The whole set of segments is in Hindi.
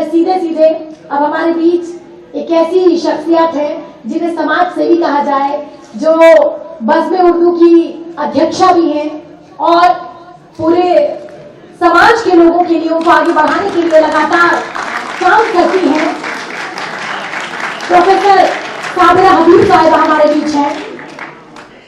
सीधे सीधे अब हमारे बीच एक ऐसी शख्सियत है जिन्हें समाज सेवी कहा जाए, जो बज़्म उर्दू की अध्यक्षा भी हैं और पूरे समाज के लोगों के लिए उनको आगे बढ़ाने के लिए लगातार काम करती हैं। प्रोफेसर साबिरा हबीब साहिबा हमारे बीच हैं।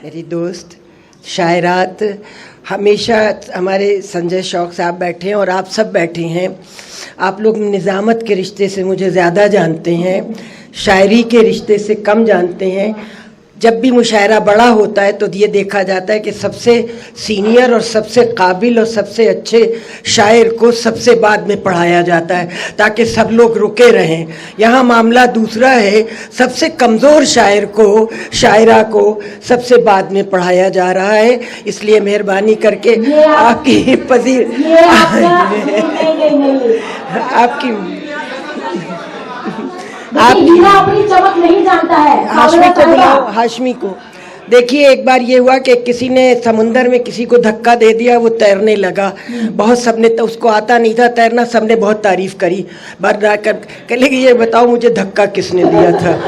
मेरी दोस्त शायरात, हमेशा हमारे संजय शौक साहब बैठे हैं और आप सब बैठे हैं। आप लोग निज़ामत के रिश्ते से मुझे ज़्यादा जानते हैं, शायरी के रिश्ते से कम जानते हैं। जब भी मुशायरा बड़ा होता है तो ये देखा जाता है कि सबसे सीनियर और सबसे काबिल और सबसे अच्छे शायर को सबसे बाद में पढ़ाया जाता है ताकि सब लोग रुके रहें। यहाँ मामला दूसरा है, सबसे कमज़ोर शायर को, शायरा को सबसे बाद में पढ़ाया जा रहा है। इसलिए मेहरबानी करके आपकी हीरा अपनी चमक नहीं जानता है। हाशमी को बुलाओ, हाशमी को। देखिए, एक बार ये हुआ कि किसी ने समुंदर में किसी को धक्का दे दिया, वो तैरने लगा। बहुत सबने तो उसको आता नहीं था तैरना, सबने बहुत तारीफ करी। बार कर कहले कि ये बताओ मुझे धक्का किसने दिया था।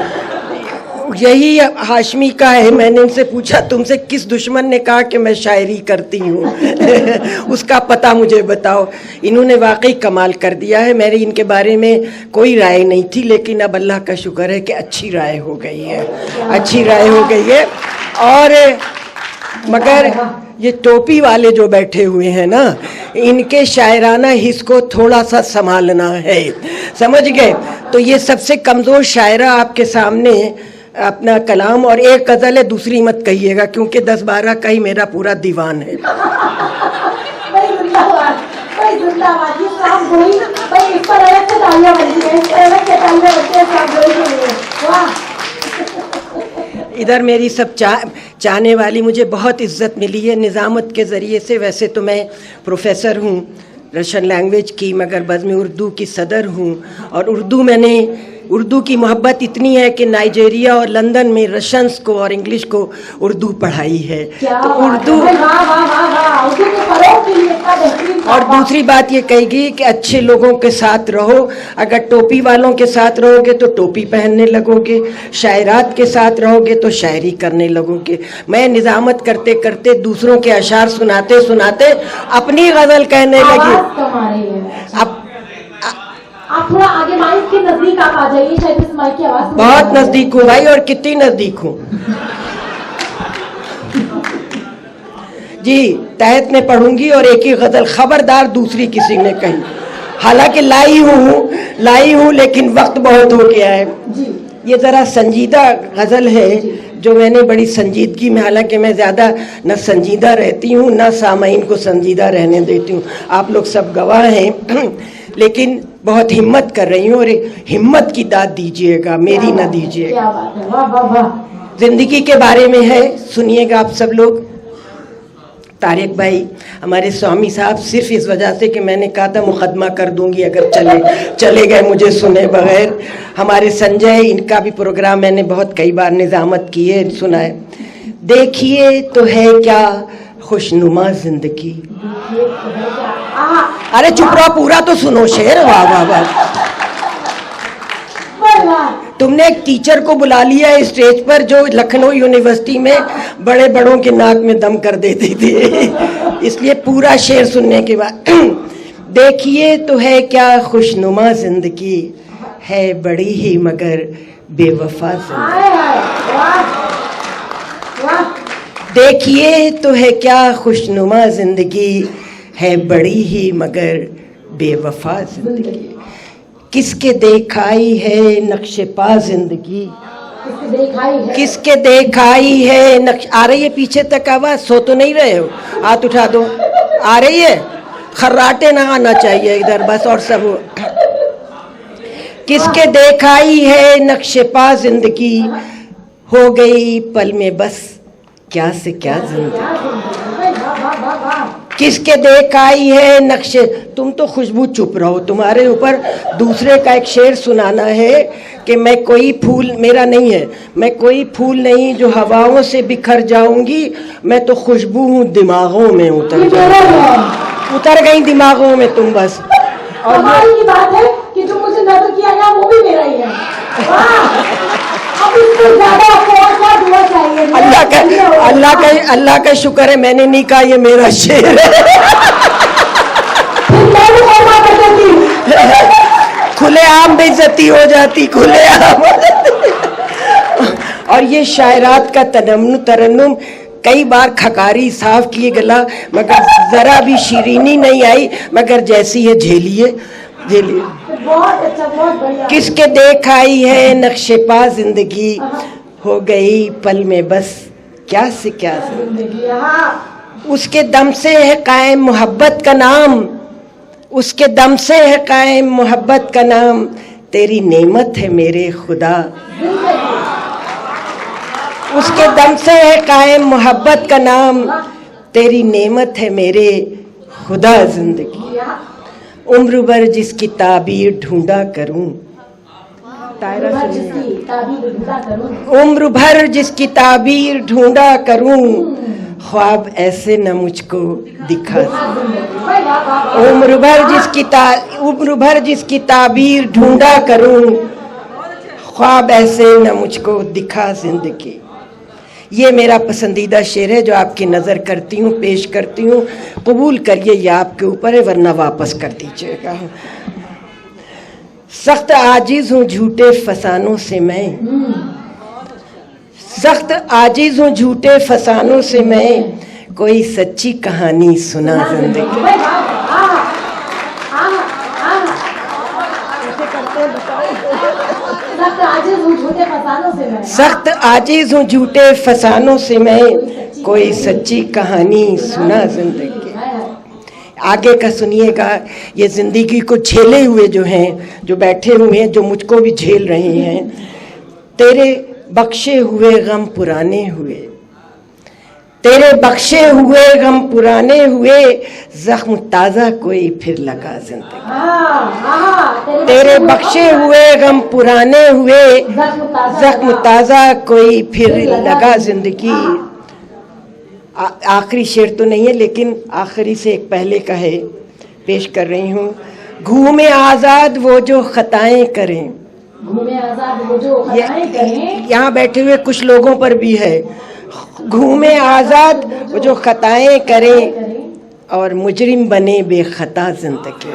यही हाशमी का है। मैंने इनसे पूछा तुमसे किस दुश्मन ने कहा कि मैं शायरी करती हूँ उसका पता मुझे बताओ। इन्होंने वाकई कमाल कर दिया है। मेरी इनके बारे में कोई राय नहीं थी, लेकिन अब अल्लाह का शुक्र है कि अच्छी राय हो गई है, अच्छी राय हो गई है। और मगर ये टोपी वाले जो बैठे हुए हैं ना, इनके शायराना हिस्स को थोड़ा सा संभालना है, समझ गए? तो ये सबसे कमज़ोर शायरा आपके सामने अपना कलाम, और एक गज़ल है, दूसरी मत कहिएगा क्योंकि 10-12 का ही मेरा पूरा दीवान है। इधर मेरी सब चाहने वाली, मुझे बहुत इज्जत मिली है निज़ामत के ज़रिए से। वैसे तो मैं प्रोफेसर हूँ रशियन लैंग्वेज की, मगर बज़्म उर्दू की सदर हूँ। और उर्दू की मोहब्बत इतनी है कि नाइजीरिया और लंदन में रशियंस को और इंग्लिश को उर्दू पढ़ाई है। तो उर्दू, और दूसरी बात ये कहेगी कि अच्छे लोगों के साथ रहो। अगर टोपी वालों के साथ रहोगे तो टोपी पहनने लगोगे, शायरात के साथ रहोगे तो शायरी करने लगोगे। मैं निज़ामत करते करते, दूसरों के अशार सुनाते सुनाते अपनी गज़ल कहने लगी। अब आप थोड़ा आगे माइक के नजदीक आप आ जाइए, शायद इस माइक की आवाज बहुत नजदीक हूँ भाई, और कितनी नजदीक हूँ जी। तहत में पढ़ूंगी और एक ही गजल, खबरदार दूसरी किसी ने कही। हालांकि लाई हूँ लेकिन वक्त बहुत हो गया है जी। ये जरा संजीदा गजल है जो मैंने बड़ी संजीदगी में, हालांकि मैं ज़्यादा न संजीदा रहती हूँ न सामाइन को संजीदा रहने देती हूँ, आप लोग सब गवाह हैं लेकिन बहुत हिम्मत कर रही हूँ और हिम्मत की दाद दीजिएगा, मेरी न दीजिएगा। जिंदगी के बारे में है, सुनिएगा आप सब लोग। तारिक भाई हमारे स्वामी साहब, सिर्फ इस वजह से कि मैंने कहा था मुकदमा कर दूंगी अगर चले गए मुझे सुने बगैर। हमारे संजय, इनका भी प्रोग्राम मैंने बहुत कई बार निज़ामत की है, सुना है। देखिए तो है क्या खुशनुमा जिंदगी। अरे चुप रहो, पूरा तो सुनो शेर। वाह वाह वाह। तुमने एक टीचर को बुला लिया है स्टेज पर जो लखनऊ यूनिवर्सिटी में बड़े बड़ों के नाक में दम कर देती थी, इसलिए पूरा शेर सुनने के बाद देखिए तो है क्या खुशनुमा जिंदगी, है बड़ी ही मगर बेवफा जिंदगी। देखिए तो है क्या खुशनुमा जिंदगी, है बड़ी ही मगर बेवफा जिंदगी। किसके देखाई है नक्शे पा जिंदगी, किसके देखाई है नक्श। आ रही है पीछे तक आवाज? सो तो नहीं रहे हो? हाथ उठा दो। आ रही है? खर्राटे ना आना चाहिए इधर बस, और सब। किसके देखाई है नक्शे पा जिंदगी, हो गई पल में बस क्या से क्या जिंदगी। किसके देखाई है नक्शे। तुम तो खुशबू चुप रहो, तुम्हारे ऊपर दूसरे का एक शेर सुनाना है कि मैं कोई फूल, मेरा नहीं है, मैं कोई फूल नहीं जो हवाओं से बिखर जाऊंगी, मैं तो खुशबू हूँ दिमागों में उतर गई दिमागों में तुम बस। और ये बात है कि जो मुझे अल्लाह का शुक्र है मैंने नहीं कहा ये मेरा शेर है। फिर मैं भी कौमा कर देती। खुलेआम बेइज्जती हो जाती, खुलेआम। और ये शायरात का तरन्नुम कई बार खकारी साफ किए गला, मगर जरा भी शीरीनी नहीं आई, मगर जैसी है झेलिए झेलिए। बहुत अच्छा, बहुत बढ़िया। किसके देख आई है नक्शे पा जिंदगी, हो गई पल में बस क्या से क्या। जिंदगी, हाँ। उसके दम से है कायम मोहब्बत का नाम, उसके दम से है कायम मोहब्बत का नाम, तेरी नेमत है मेरे खुदा। उसके दम से है कायम मोहब्बत का नाम, तेरी नेमत है मेरे खुदा जिंदगी। उम्र भर जिसकी ताबीर ढूंढा करूं, तायरा जिसकी ताबीर ढूंढा करूं, उम्र भर जिसकी ताबीर ढूंढा करूं, ख्वाब ऐसे न मुझको दिखा। उम्र भर जिसकी ताबीर ढूंढा करूं, ख्वाब ऐसे न मुझको दिखा जिंदगी। ये मेरा पसंदीदा शेर है जो आपकी नज़र करती हूँ, पेश करती हूँ। कबूल करिए, ये आपके ऊपर है, वरना वापस कर दीजिएगा। सख्त आजिज हूँ झूठे फसानों से मैं, सख्त आजिज हूँ झूठे फसानों से मैं, कोई सच्ची कहानी सुना जिंदगी। सख्त आजिज हूँ झूठे फसानों से मैं, कोई सच्ची कहानी सुना जिंदगी। आगे का सुनिएगा। ये जिंदगी को झेले हुए जो हैं, जो बैठे हुए हैं, जो मुझको भी झेल रहे हैं। तेरे बख्शे हुए गम पुराने हुए, तेरे बख्शे हुए गम पुराने हुए, जख्म ताजा कोई फिर लगा जिंदगी। तेरे बख्शे हुए गम पुराने हुए, जख्म ताजा कोई फिर लगा जिंदगी। आखिरी शेर तो नहीं है, लेकिन आखिरी से एक पहले का है, पेश कर रही हूँ। घूमे आजाद वो जो खताएं करें, घूमे आजाद वो जो खताएं करें, यहाँ बैठे हुए कुछ लोगों पर भी है। घूमे आजाद वो जो खताएं करें, और मुजरिम बने बेखता जिंदगी।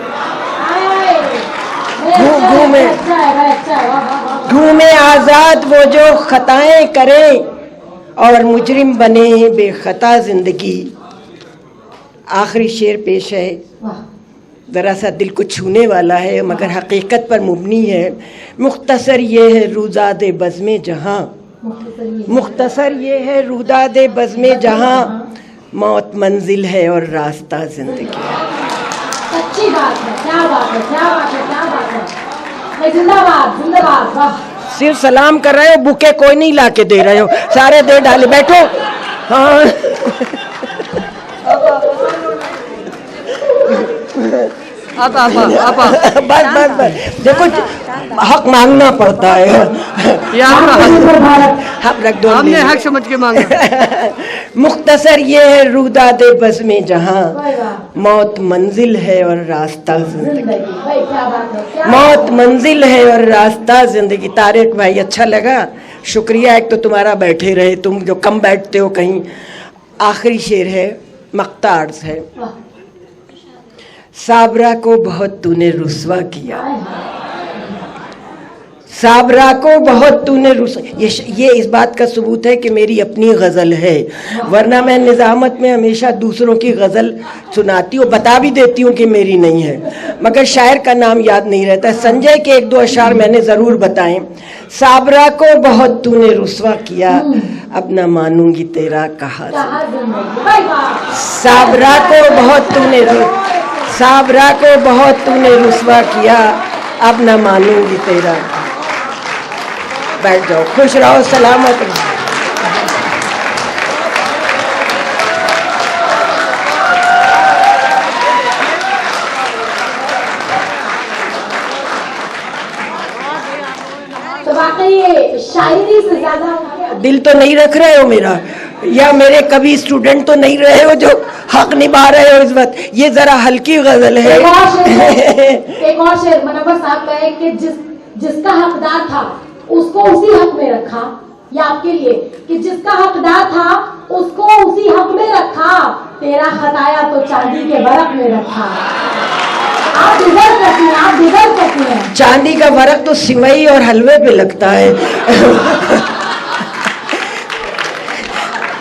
घूमे आजाद वो जो खताएं करें, और मुजरिम बने बेखता जिंदगी। आखिरी शेर पेश है, ज़रा सा दिल को छूने वाला है, मगर हकीकत पर मुबनी है। मुख्तसर ये है रुदादे बज़्मे जहाँ, मुख्तसर ये है रुदादे बज़्मे जहाँ, मौत मंजिल है और रास्ता जिंदगी। अच्छी बात है, क्या बात है, क्या बात है, क्या बात है। जिंदाबाद, जिंदाबाद, वाह। सिर्फ सलाम कर रहे हो, बुके कोई नहीं ला के दे रहे हो, सारे दे डाले। बैठो। हाँ बस बस बस, देखो हक मांगना पड़ता है। रख दो, हमने हक समझ के मांगा। मुख्तसर ये है रुदादे बज़्मे में जहाँ, मौत मंजिल है और रास्ता जिंदगी। मौत मंजिल है और रास्ता जिंदगी। तारिक भाई, अच्छा लगा, शुक्रिया। एक तो तुम्हारा बैठे रहे, तुम जो कम बैठते हो कहीं। आखिरी शेर है, मक्तार्स है। साबरा को बहुत तूने रुस्वा किया, साबरा को बहुत तूने रुस्वा। ये इस बात का सबूत है कि मेरी अपनी गज़ल है, वरना मैं निज़ामत में हमेशा दूसरों की गज़ल सुनाती हूँ, बता भी देती हूँ कि मेरी नहीं है, मगर शायर का नाम याद नहीं रहता। संजय के एक दो अशार मैंने ज़रूर बताएं। साबरा को बहुत तूने रुस्वा किया, अब न मानूंगी तेरा कहा। साबरा को बहुत तूने साबरा को बहुत तूने रुस्वा किया, अब न मानूंगी तेरा। बैठ जाओ, खुश रहो, सलामत रहो। तो वाकई शायरी से ज्यादा दिल तो नहीं रख रहे हो मेरा, या मेरे कभी स्टूडेंट तो नहीं रहे हो जो हक निभा रहे हो इस वक्त। ये जरा हल्की गजल है। एक और शेर मुनव्वर साहब का है कि जिसका हकदार था उसको उसी हक में रखा, ये आपके लिए कि जिसका हकदार था उसको उसी हक में रखा, तेरा खताया तो चांदी के बरक में रखा। आप डिजर्व करती हैं, आप डिजर्व करती हैं। चांदी का बरक तो सिवई और हलवे पे लगता है।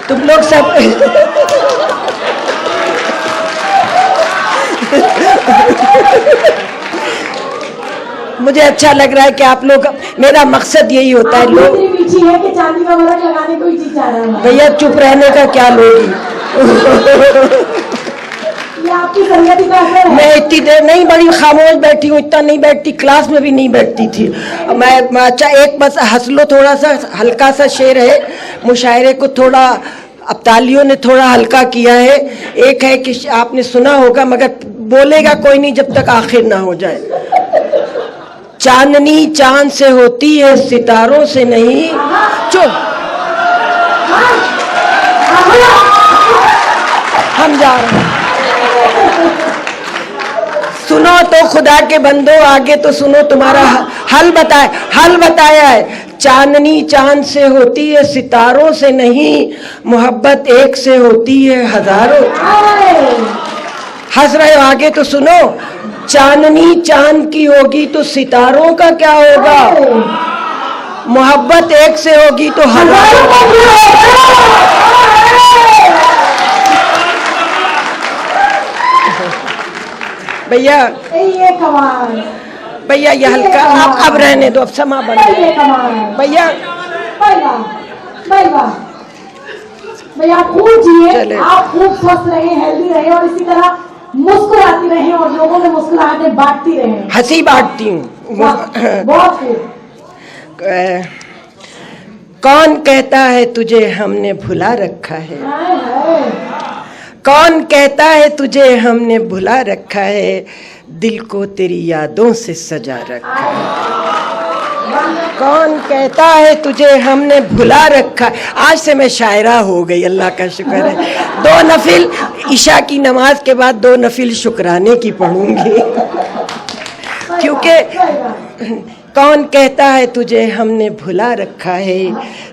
तुम लोग सब मुझे अच्छा लग रहा है कि आप लोग, मेरा मकसद यही होता है। लोग इतनी मीठी है कि चांदी का बरक लगाने को ही जी चाह रहा है। भैया चुप रहने का क्या लोगी। ये आपकी संगति का असर है। मैं इतनी देर नहीं, बड़ी खामोश बैठी हूँ, इतना नहीं बैठती, क्लास में भी नहीं बैठती थी मैं। अच्छा एक बस हंस लो, थोड़ा सा हल्का सा शेर है, मुशायरे को थोड़ा अब तालियों ने थोड़ा हल्का किया है। एक है कि आपने सुना होगा मगर बोलेगा कोई नहीं जब तक आखिर ना हो जाए। चांदनी चांद से होती है सितारों से नहीं। चुप, हम जा रहे हैं। सुनो तो खुदा के बंदो, आगे तो सुनो, तुम्हारा हल बताया है। चांदनी चांद से होती है सितारों से नहीं, मोहब्बत एक से होती है हजारों। हंस रहे हो, आगे तो सुनो। चांदनी चांद की होगी तो सितारों का क्या होगा, मोहब्बत एक से होगी तो हजारों का क्या होगा। भैया ये कमाल, भैया ये हल्का अब रहने दो, अब समा बन भैया। भैया आप खूब जिए, चले। आप खूब स्वस्थ रहे, हेल्दी रहे और इसी तरह मुस्कुराती रहे और लोगों में मुस्कुराहटें बांटती रहे। हंसी बांटती हूँ बहुत खूब। कौन कहता है तुझे हमने भुला रखा है, हाय हाय। कौन कहता है तुझे हमने भुला रखा है, दिल को तेरी यादों से सजा रखा है। कौन कहता है तुझे हमने भुला रखा है। आज से मैं शायरा हो गई, अल्लाह का शुक्र है। 2 नफिल ईशा की नमाज के बाद 2 नफिल शुक्राने की पढ़ूंगी। क्योंकि कौन कहता है तुझे हमने भुला रखा है,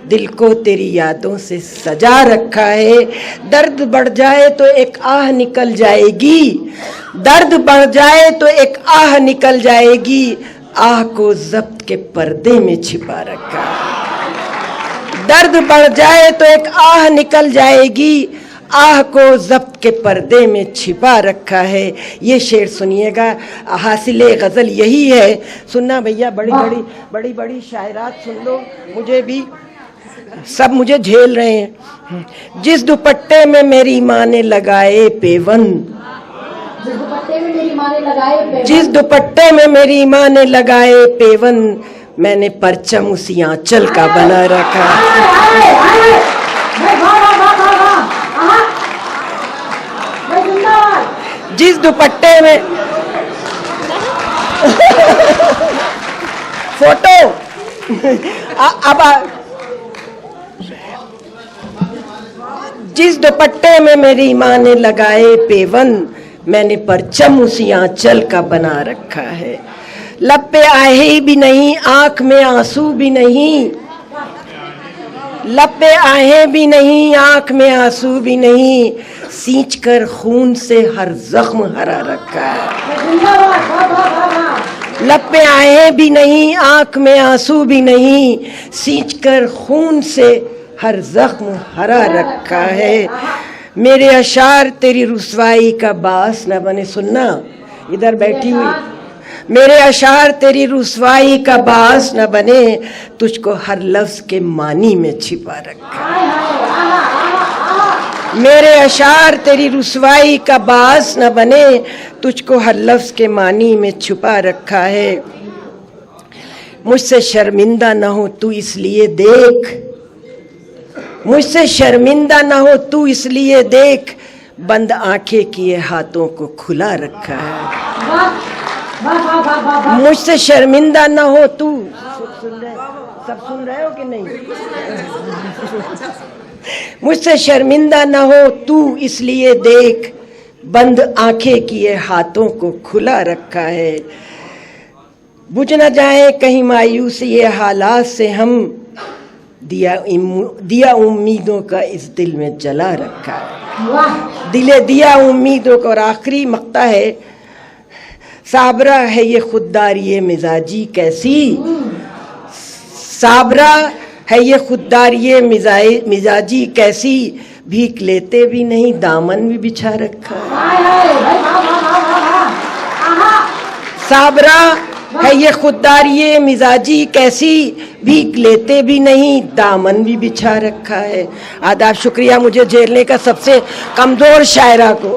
दिल को तेरी यादों से सजा रखा है। दर्द बढ़ जाए तो एक आह निकल जाएगी, दर्द बढ़ जाए तो एक आह निकल जाएगी, आह को ज़ब्त के पर्दे में छिपा रखा है। दर्द बढ़ जाए तो एक आह निकल जाएगी, आह को ज़ब्त के पर्दे में छिपा रखा है। ये शेर सुनिएगा, हासिले गज़ल यही है। सुनना भैया, बड़ी बड़ी शायरात सुन लो, मुझे भी सब मुझे झेल रहे हैं। जिस दुपट्टे में मेरी माँ ने लगाए पेवन, जिस दुपट्टे में मेरी माँ ने लगाए पेवन, जिस दुपट्टे में मेरी माँ ने लगाए पेवन, मैंने परचम उसी आंचल का बना रखा। जिस दुपट्टे में फोटो जिस दुपट्टे में मेरी माँ ने लगाए पेवन, मैंने परचम उसी आंचल का बना रखा है। लब पे आहे भी नहीं, आंख में आंसू भी नहीं, लब पे आहे भी नहीं, आंख में आंसू भी नहीं, सींच कर खून से हर जख्म हरा रखा है। लब पे आहे भी नहीं, आंख में आंसू भी नहीं, सींच कर खून से हर जख्म हरा रखा है। मेरे अशार तेरी रुसवाई का बास न बने। सुनना, इधर बैठी हुई, मेरे अशार तेरी रुसवाई का बास न बने, तुझको हर लफ्ज के मानी में छिपा रखा है। मेरे अशार तेरी रुसवाई का बास न बने, तुझको हर लफ्ज के मानी में छुपा रखा है। मुझसे शर्मिंदा न हो तू इसलिए देख, मुझसे शर्मिंदा न हो तू इसलिए देख, बंद आंखें किए हाथों को खुला रखा है। मुझसे शर्मिंदा न हो तू, सब सुन रहे हो कि नहीं? मुझसे शर्मिंदा न हो तू इसलिए देख, बंद आंखें किए हाथों को खुला रखा है। बुझ न जाए कहीं मायूसी ये हालात से हम, दिया उम्मीदों का इस दिल में जला रखा है। वाह, दिले दिया उम्मीदों का। और आखिरी मक्ता है, साबरा है ये खुददारी मिजाजी कैसी, साबरा है ये खुददारी मिजाजी कैसी, भीख लेते भी नहीं दामन भी बिछा रखा है। हाय हाय भाई, वाह वाह वाह वाह वाह, आहा, साबरा है ये खुददारी मिजाजी कैसी, भीख लेते भी नहीं दामन भी बिछा रखा है। आदाब, शुक्रिया मुझे झेलने का सबसे कमजोर शायरा को।